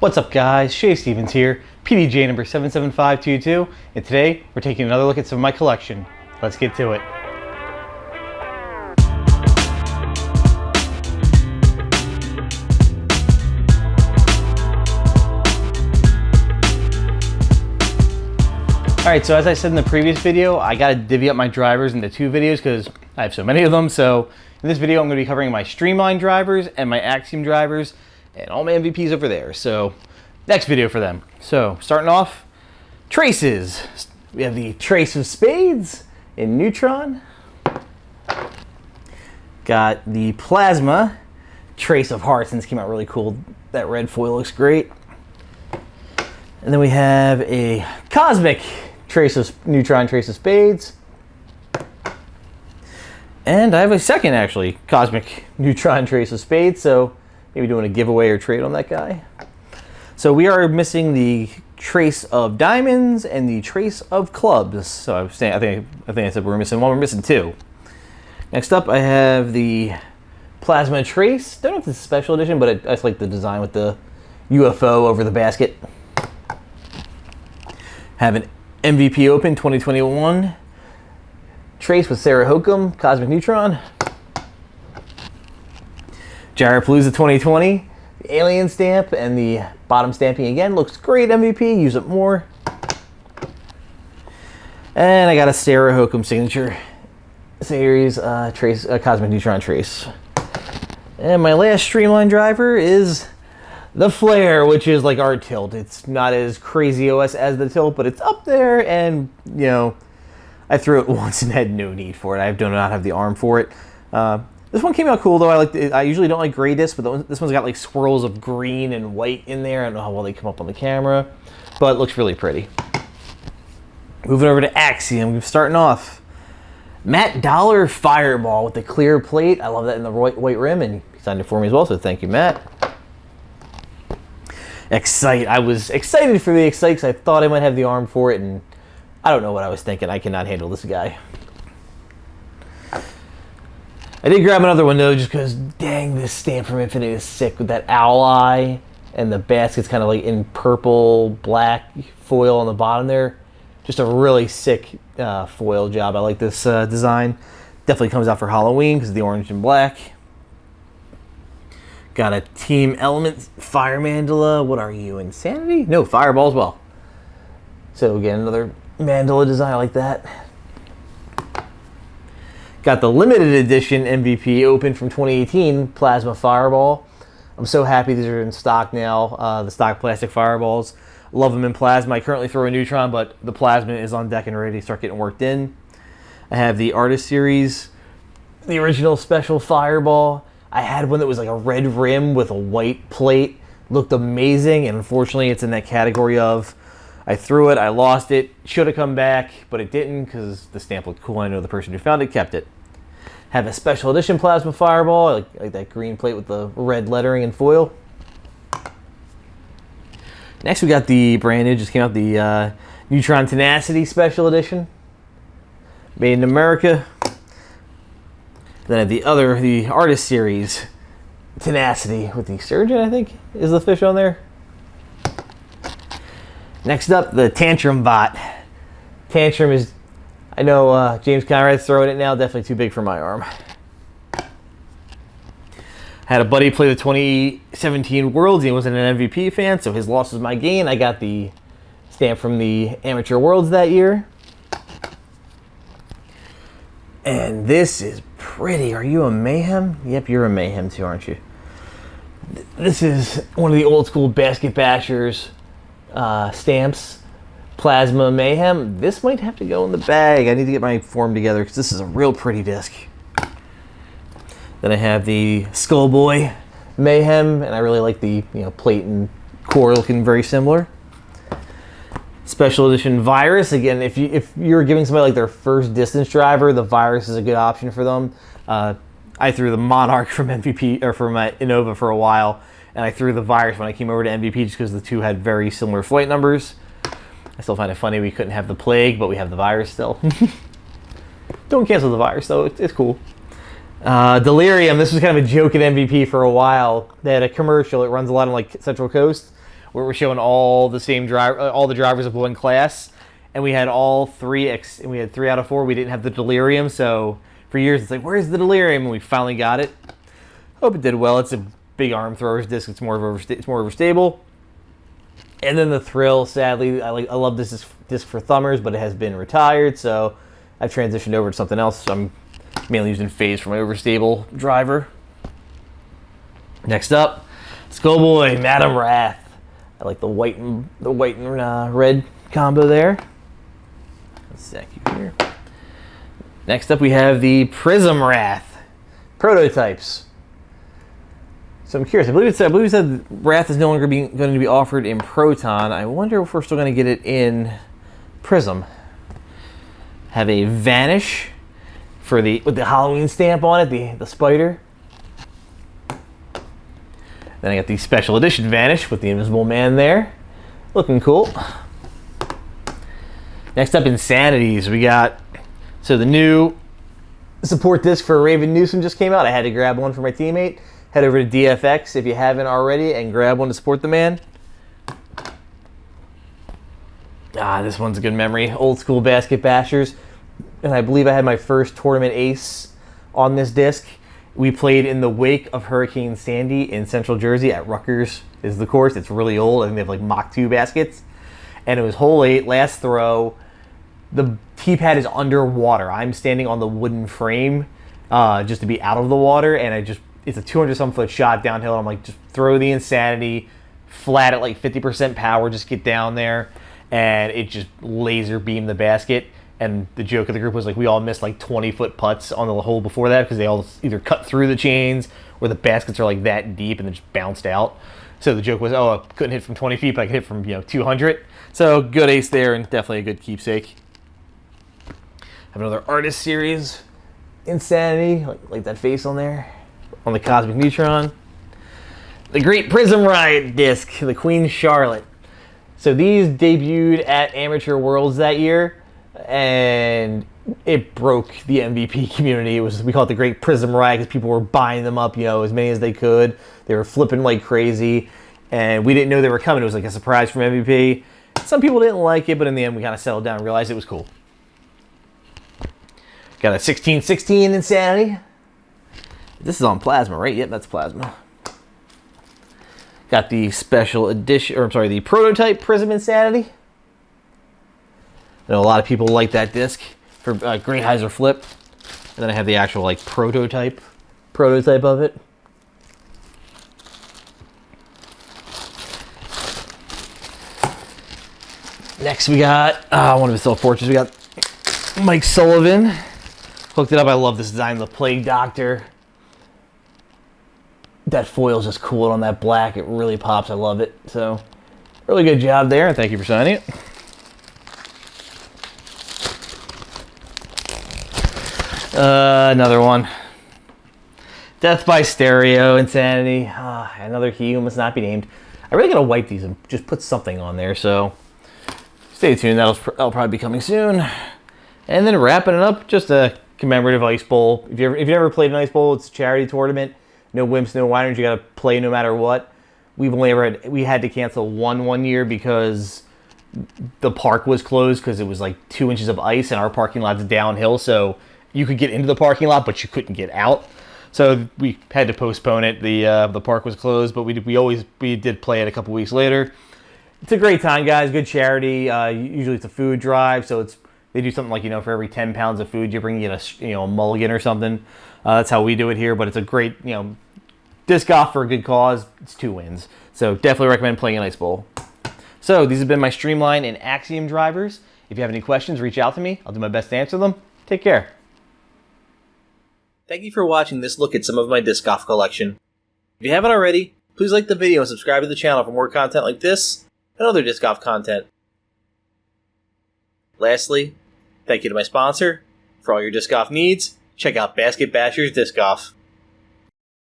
What's up guys, Shay Stevens here, PDJ number 77522, and today we're taking another look at some of my collection. Let's get to it. Alright, so as I said in the previous video, I gotta divvy up my drivers into two videos because I have so many of them. So in this video I'm going to be covering my Streamline drivers and my Axiom drivers and all my MVPs over there. So next video for them. So starting off, traces. We have the Trace of Spades in Neutron. Got the Plasma Trace of Hearts, and this came out really cool. That red foil looks great. And then we have a Cosmic Trace of Neutron Trace of Spades. And I have a second, actually, Cosmic Neutron Trace of Spades, so maybe doing a giveaway or trade on that guy. So we are missing the Trace of Diamonds and the Trace of Clubs. So I think I said we're missing one. We're missing two. Next up, I have the Plasma Trace. Don't know if it's a special edition, but I just like the design with the UFO over the basket. Have an MVP Open 2021 Trace with Sarah Hokum, Cosmic Neutron. Gyrapalooza 2020, the Alien stamp and the bottom stamping again. Looks great, MVP, use it more. And I got a Sarah Hokum Signature Series Trace, Cosmic Neutron Trace. And my last Streamline driver is the Flare, which is like our tilt. It's not as crazy OS as the tilt, but it's up there, and you know, I threw it once and had no need for it. I do not have the arm for it. This one came out cool though. I usually don't like gray discs, but this one's got like swirls of green and white in there. I don't know how well they come up on the camera, but it looks really pretty. Moving over to Axiom, starting off, Matt Dollar Fireball with the clear plate. I love that in the white rim, and he signed it for me as well, so thank you, Matt. Excite. I was excited for the Excite because I thought I might have the arm for it, and I don't know what I was thinking. I cannot handle this guy. I did grab another one though, just because, dang, this stamp from Infinite is sick with that owl eye, and the basket's kind of like in purple, black foil on the bottom there. Just a really sick foil job. I like this design. Definitely comes out for Halloween because of the orange and black. Got a Team Element Fire Mandala. What are you, Insanity? No, Fireball as well. So again, another mandala design. I like that. Got the limited edition MVP Open from 2018 Plasma Fireball. I'm so happy these are in stock now. The stock plastic fireballs. Love them in plasma. I currently throw a Neutron, but the plasma is on deck and ready to start getting worked in. I have the Artist Series, the original special fireball. I had one that was like a red rim with a white plate. Looked amazing, and unfortunately it's in that category of I threw it, I lost it, should have come back, but it didn't because the stamp looked cool. I know the person who found it kept it. Have a special edition Plasma Fireball, like that green plate with the red lettering and foil. Next we got the brand new, just came out, the Neutron Tenacity Special Edition. Made in America. Then I have the Artist Series Tenacity with the Surgeon, I think, is the fish on there. Next up, the Tantrum Bot. Tantrum is, I know James Conrad's throwing it now, definitely too big for my arm. Had a buddy play the 2017 Worlds, he wasn't an MVP fan, so his loss was my gain. I got the stamp from the Amateur Worlds that year. And this is pretty. Are you a Mayhem? Yep, you're a Mayhem too, aren't you? This is one of the old school Basket Bashers stamps. Plasma Mayhem. This might have to go in the bag. I need to get my form together because this is a real pretty disc. Then I have the Skullboy Mayhem, and I really like the plate and core looking very similar. Special edition Virus. Again, if you're giving somebody like their first distance driver, the Virus is a good option for them. I threw the Monarch from MVP or from Innova for a while, and I threw the Virus when I came over to MVP just because the two had very similar flight numbers. I still find it funny we couldn't have the Plague, but we have the Virus still. Don't cancel the Virus though; it's cool. Delirium. This was kind of a joke at MVP for a while. They had a commercial. It runs a lot on like Central Coast, where we're showing all the same driver, all the drivers of one class, and we had all three. And we had 3 out of 4. We didn't have the Delirium, so for years it's like, where's the Delirium? And we finally got it. Hope it did well. It's a big arm throwers disc. It's more overstable. And then the Thrill, sadly, I love this disc for thumbers, but it has been retired, so I've transitioned over to something else. So I'm mainly using phase for my overstable driver. Next up, Skullboy, Madam Wrath. I like the white and red combo there. Let's stack you here. Next up, we have the Prism Wrath prototypes. So I'm curious. I believe it said Wrath is no longer going to be offered in Proton. I wonder if we're still going to get it in Prism. Have a Vanish with the Halloween stamp on it, the spider. Then I got the Special Edition Vanish with the Invisible Man there. Looking cool. Next up, Insanities. We got, so the new support disc for Raven Newsom just came out. I had to grab one for my teammate. Head over to DFX if you haven't already and grab one to support the man. This one's a good memory. Old school Basket Bashers. And I believe I had my first tournament ace on this disc. We played in the wake of Hurricane Sandy in Central Jersey at Rutgers is the course. It's really old. I think they have like Mach 2 baskets. And it was hole 8, last throw. The tee pad is underwater. I'm standing on the wooden frame just to be out of the water. And it's a 200-some foot shot downhill. I'm like, just throw the Insanity flat at like 50% power. Just get down there. And it just laser beamed the basket. And the joke of the group was like we all missed like 20-foot putts on the hole before that because they all either cut through the chains or the baskets are like that deep and then just bounced out. So the joke was, oh, I couldn't hit from 20 feet, but I could hit from 200. So good ace there and definitely a good keepsake. Have another Artist Series Insanity, like that face on there, on the Cosmic Neutron. The Great Prism Riot disc, the Queen Charlotte. So these debuted at Amateur Worlds that year. And it broke the MVP community. We call it the Great Prism Riot because people were buying them up, as many as they could. They were flipping like crazy, and we didn't know they were coming. It was like a surprise from MVP. Some people didn't like it, but in the end, we kind of settled down and realized it was cool. Got a 1616 Insanity. This is on plasma, right? Yep, that's plasma. Got the special edition, the prototype Prism Insanity. I know a lot of people like that disc for Greyheiser Flip. And then I have the actual like prototype of it. Next we got one of his self-portraits. We got Mike Sullivan. Hooked it up. I love this design, the Plague Doctor. That foil's just cool on that black. It really pops. I love it. So really good job there, and thank you for signing it. Another one. Death by Stereo, Insanity. Another He Who Must Not Be Named. I really gotta wipe these and just put something on there, so stay tuned. That'll probably be coming soon. And then wrapping it up, just a commemorative ice bowl. If you've never played an ice bowl, it's a charity tournament. No wimps, no whiners. You gotta play no matter what. We had to cancel one year because the park was closed because it was like 2 inches of ice and our parking lot's downhill, so you could get into the parking lot, but you couldn't get out. So we had to postpone it. The park was closed, but we did play it a couple weeks later. It's a great time, guys. Good charity. Usually it's a food drive, so they do something like for every 10 pounds of food, you bring in a mulligan or something. That's how we do it here. But it's a great disc golf for a good cause. It's 2 wins, so definitely recommend playing an ice bowl. So these have been my Streamline and Axiom drivers. If you have any questions, reach out to me. I'll do my best to answer them. Take care. Thank you for watching this look at some of my disc golf collection. If you haven't already, please like the video and subscribe to the channel for more content like this and other disc golf content. Lastly, thank you to my sponsor. For all your disc golf needs, check out Basket Bashers Disc Golf.